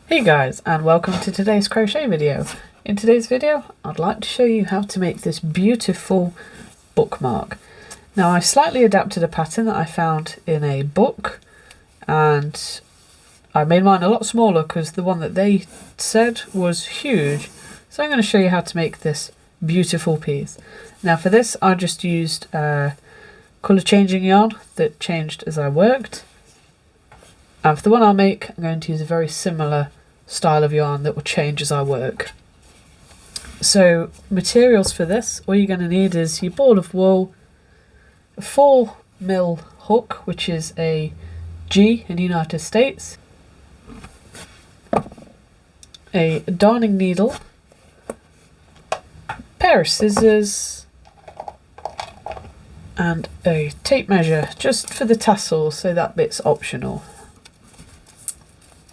Hey guys, and welcome to today's crochet video. In today's video I'd like to show you how to make this beautiful bookmark. Now I slightly adapted a pattern that I found in a book, and I made mine a lot smaller because the one that they said was huge. So I'm going to show you how to make this beautiful piece. Now for this I just used colour changing yarn that changed as I worked. And for the one I'll make, I'm going to use a very similar style of yarn that will change as I work. So materials for this, all you're going to need is your ball of wool, a 4mm hook, which is a G in the United States, a darning needle, a pair of scissors, and a tape measure just for the tassels, so that bit's optional.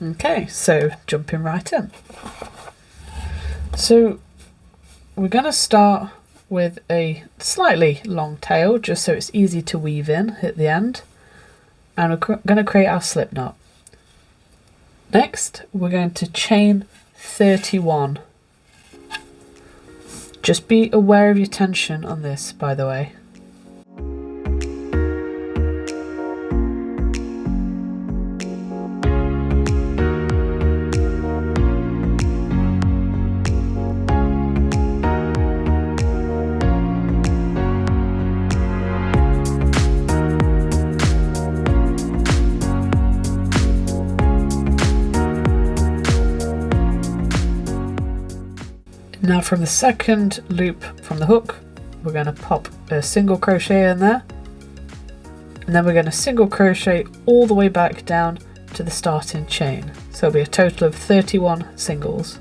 Okay, so jumping right in. So we're going to start with a slightly long tail, just so it's easy to weave in at the end. And we're going to create our slip knot. Next, we're going to chain 31. Just be aware of your tension on this, by the way. Now from the second loop from the hook, we're going to pop a single crochet in there, and then we're going to single crochet all the way back down to the starting chain. So it'll be a total of 31 singles.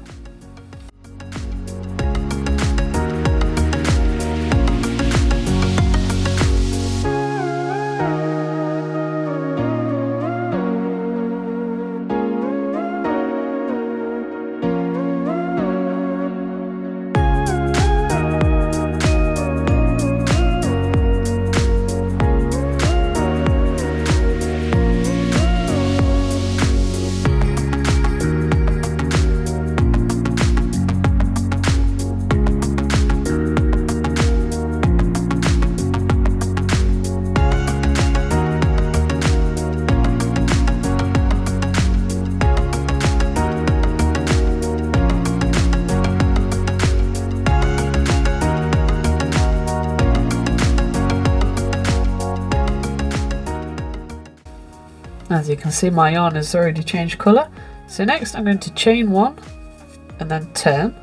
As you can see, my yarn has already changed colour. So next I'm going to chain one and then turn.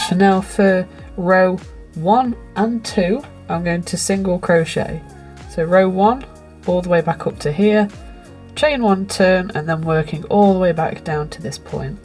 And now for row 1 and 2, I'm going to single crochet. So row 1 all the way back up to here, chain 1, turn, and then working all the way back down to this point.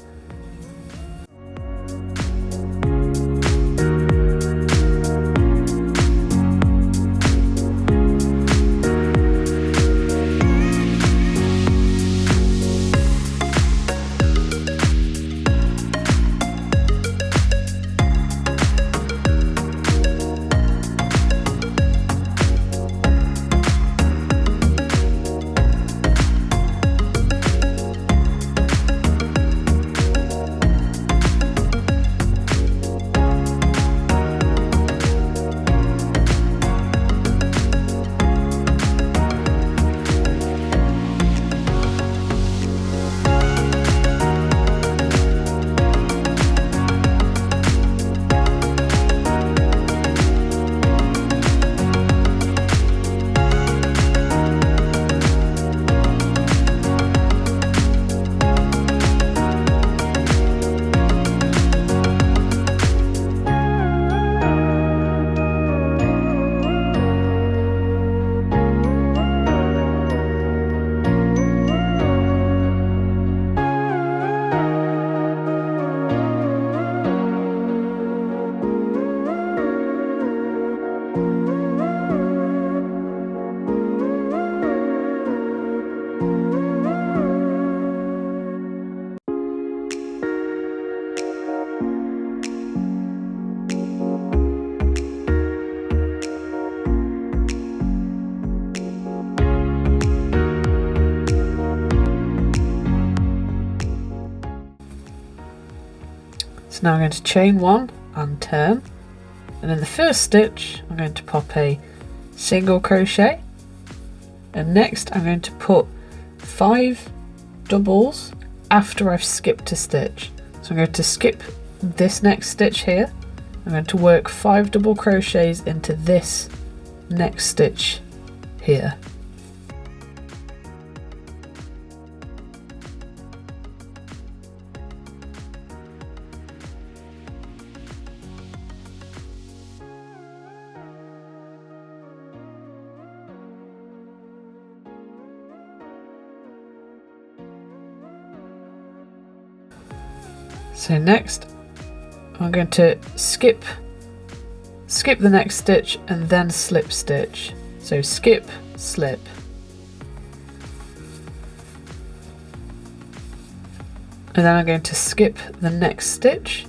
So now I'm going to chain 1 and turn, and in the first stitch I'm going to pop a single crochet, and next I'm going to put 5 doubles after I've skipped a stitch. So I'm going to skip this next stitch here. I'm going to work 5 double crochets into this next stitch here. So next I'm going to skip the next stitch and then slip stitch. So skip, slip. And then I'm going to skip the next stitch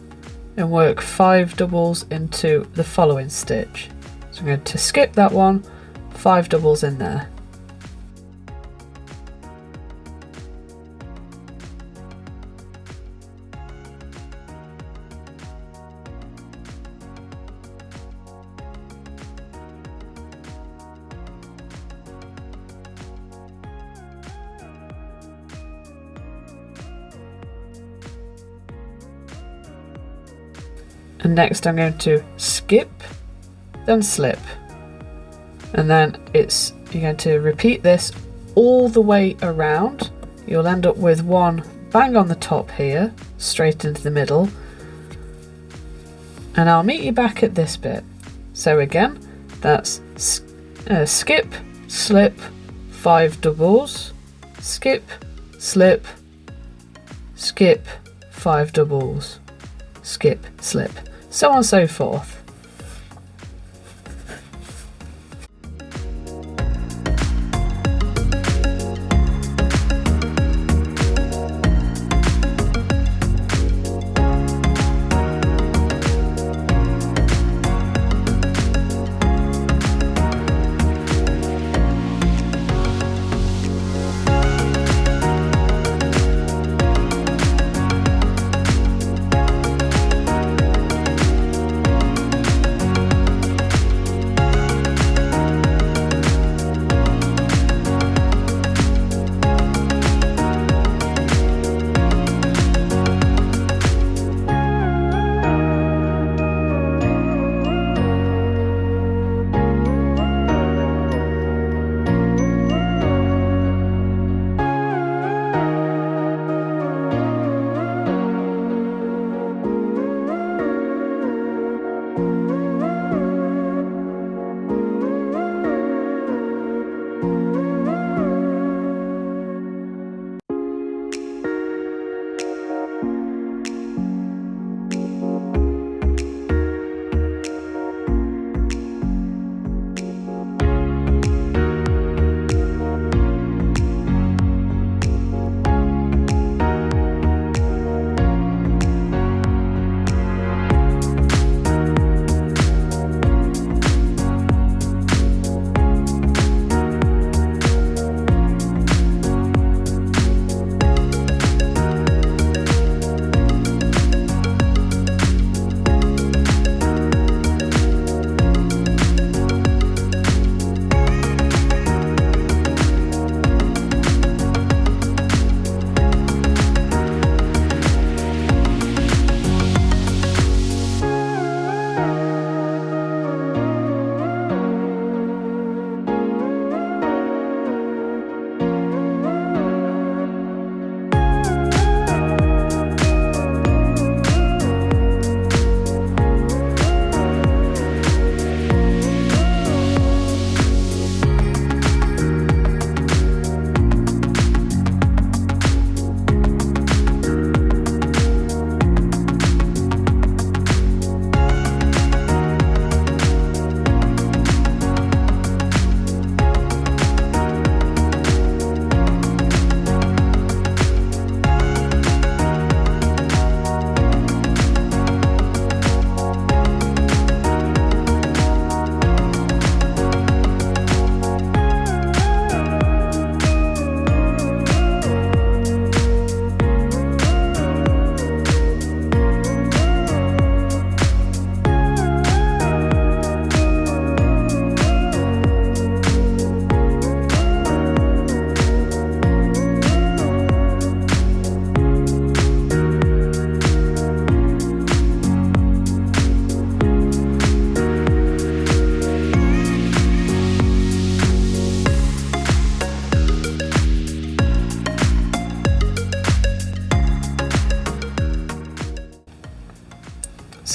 and work 5 doubles into the following stitch. So I'm going to skip that one, 5 doubles in there. And next I'm going to skip, then slip, and then you're going to repeat this all the way around. You'll end up with one bang on the top here, straight into the middle, and I'll meet you back at this bit. So again, that's skip, slip, 5 doubles, skip, slip, skip, 5 doubles, skip, slip, so on and so forth.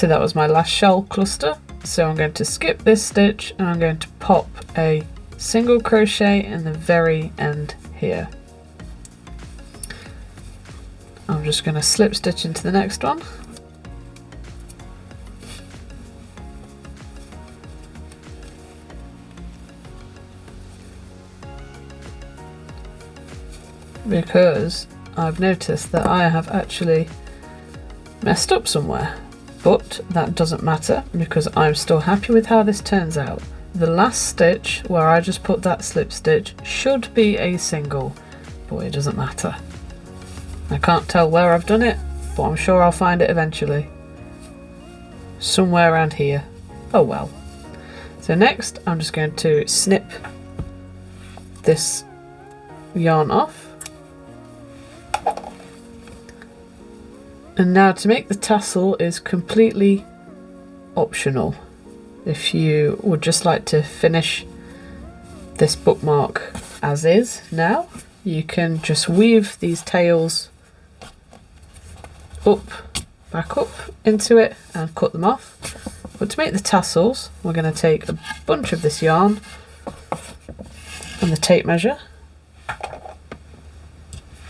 So that was my last shawl cluster. So I'm going to skip this stitch and I'm going to pop a single crochet in the very end here. I'm just going to slip stitch into the next one. Because I've noticed that I have actually messed up somewhere, but that doesn't matter because I'm still happy with how this turns out. The last stitch where I just put that slip stitch should be a single, but it doesn't matter. I can't tell where I've done it, but I'm sure I'll find it eventually. Somewhere around here. Oh well. So next I'm just going to snip this yarn off. And now to make the tassel is completely optional. If you would just like to finish this bookmark as is now, you can just weave these tails back up into it and cut them off. But to make the tassels, we're going to take a bunch of this yarn and the tape measure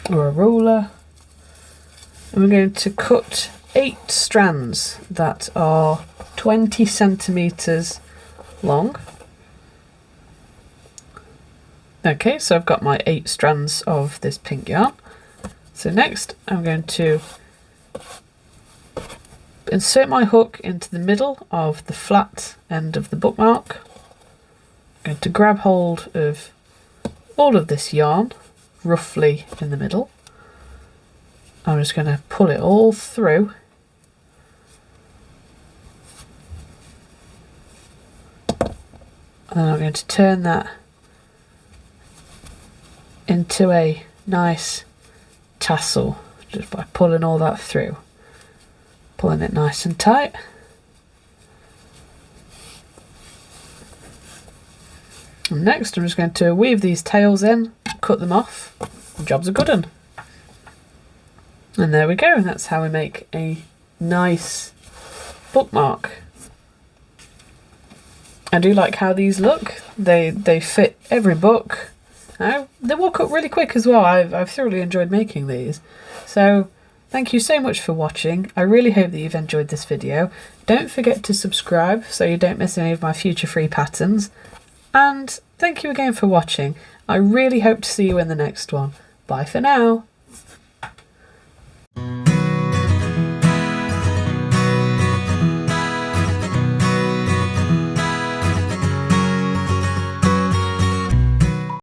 or a ruler. And we're going to cut 8 strands that are 20 centimeters long. Okay, so I've got my 8 strands of this pink yarn. So next I'm going to insert my hook into the middle of the flat end of the bookmark. I'm going to grab hold of all of this yarn roughly in the middle. I'm just going to pull it all through. And then I'm going to turn that into a nice tassel just by pulling all that through. Pulling it nice and tight. And next I'm just going to weave these tails in, cut them off. The job's a good one. And there we go, and that's how we make a nice bookmark. I do like how these look. They fit every book. They walk up really quick as well. I've thoroughly enjoyed making these. So thank you so much for watching. I really hope that you've enjoyed this video. Don't forget to subscribe so you don't miss any of my future free patterns. And thank you again for watching. I really hope to see you in the next one. Bye for now.